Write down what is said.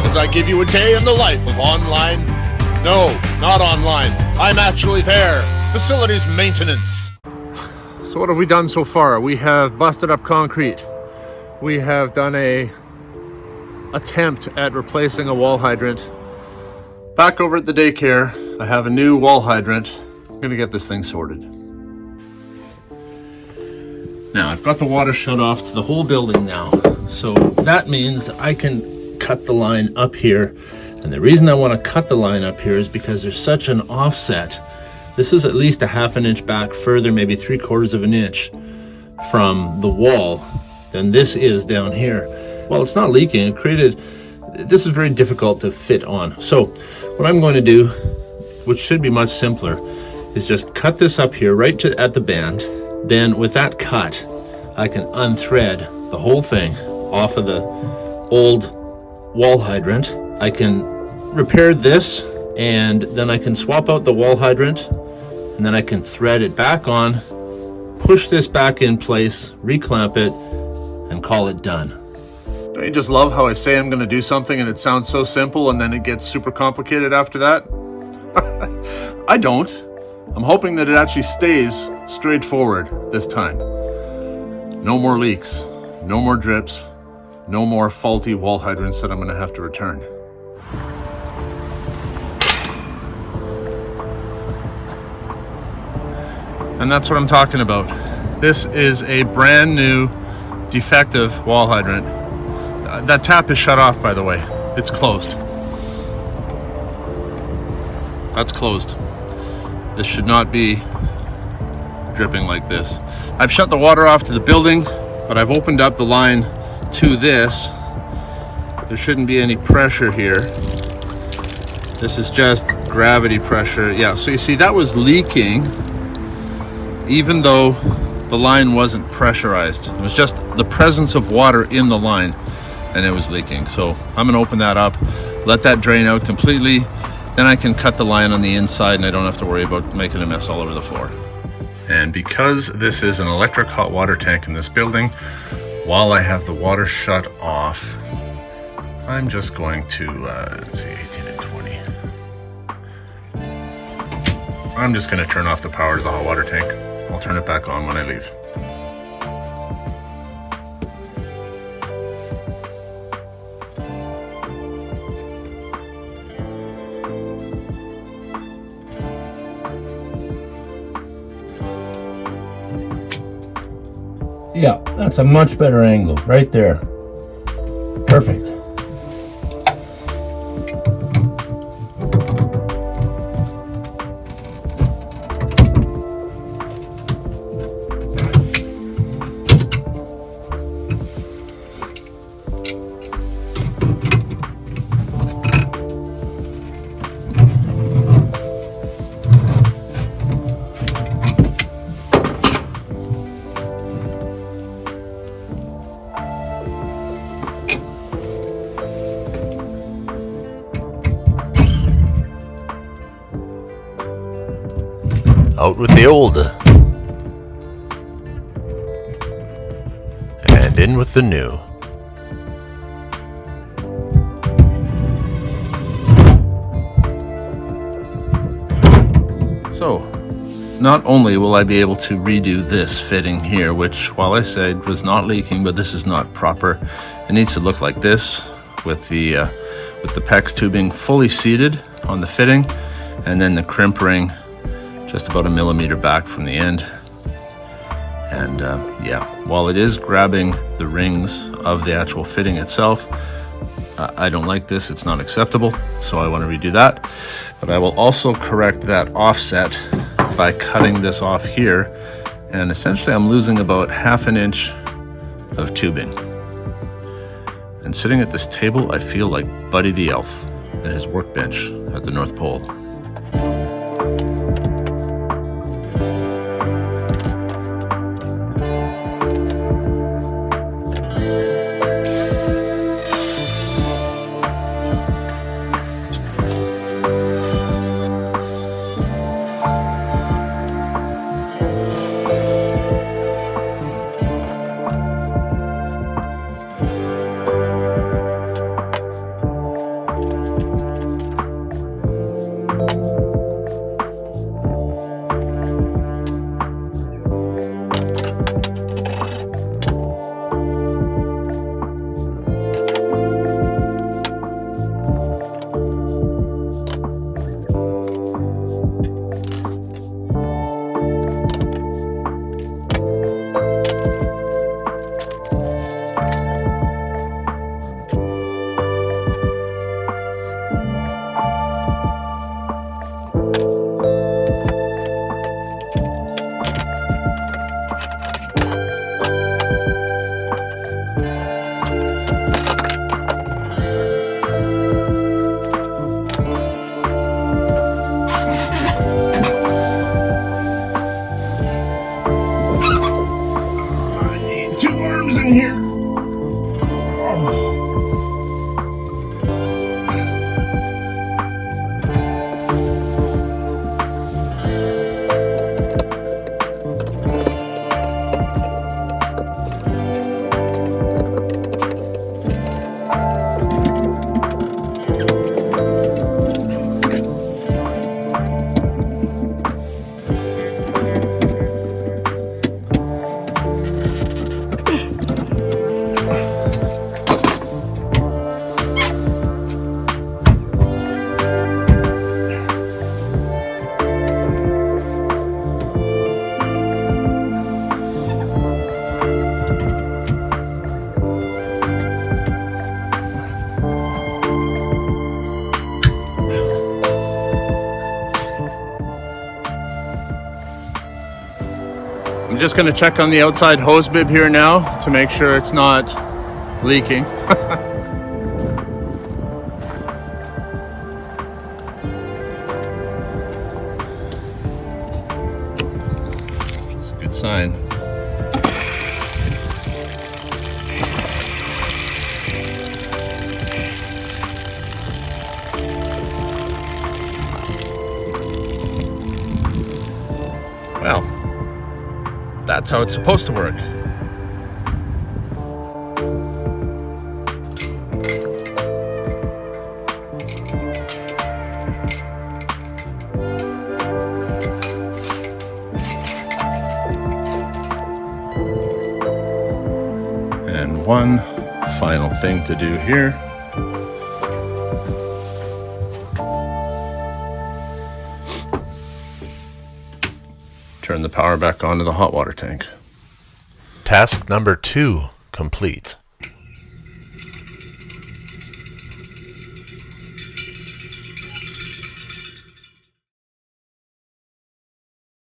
as I give you a day in the life of online. No, not online. I'm actually there. Facilities maintenance. So what have we done so far? We have busted up concrete. We have done a attempt at replacing a wall hydrant. Back over at the daycare, I have a new wall hydrant. I'm gonna get this thing sorted. Now I've got the water shut off to the whole building now. So that means I can cut the line up here. And the reason I want to cut the line up here is because there's such an offset. This is at least a ½ an inch back further, maybe 3/4 of an inch from the wall than this is down here. Well, it's not leaking. This is very difficult to fit on. So what I'm going to do, which should be much simpler, is just cut this up here right at the band. Then with that cut, I can unthread the whole thing off of the old wall hydrant. I can repair this, and then I can swap out the wall hydrant, and then I can thread it back on, push this back in place, reclamp it, and call it done. Don't you just love how I say I'm going to do something and it sounds so simple and then it gets super complicated after that? I don't. I'm hoping that it actually stays straightforward this time. No more leaks, no more drips, no more faulty wall hydrants that I'm going to have to return. And that's what I'm talking about. This is a brand new defective wall hydrant. That tap is shut off, by the way. It's closed. That's closed. This should not be dripping like this. I've shut the water off to the building, but I've opened up the line to this. There shouldn't be any pressure here. This is just gravity pressure. Yeah, so you see that was leaking even though the line wasn't pressurized. It was just the presence of water in the line and it was leaking. So I'm gonna open that up, let that drain out completely. Then I can cut the line on the inside and I don't have to worry about making a mess all over the floor. And because this is an electric hot water tank in this building, while I have the water shut off, I'm just going to, let's see, 18 and 20. I'm just gonna turn off the power to the hot water tank. I'll turn it back on when I leave. Yeah, that's a much better angle right there. Perfect. Out with the old and in with the new. So, not only will I be able to redo this fitting here, which, while I said was not leaking, but this is not proper. It needs to look like this with the PEX tubing fully seated on the fitting, and then the crimp ring just about 1 millimeter back from the end. And yeah, while it is grabbing the rings of the actual fitting itself, I don't like this, it's not acceptable, so I want to redo that. But I will also correct that offset by cutting this off here, and essentially I'm losing about ½ an inch of tubing. And sitting at this table, I feel like Buddy the Elf at his workbench at the North Pole. I'm just going to check on the outside hose bib here now to make sure it's not leaking. It's a good sign. Well, that's how it's supposed to work. And one final thing to do here. Turn the power back onto the hot water tank. Task number 2 complete.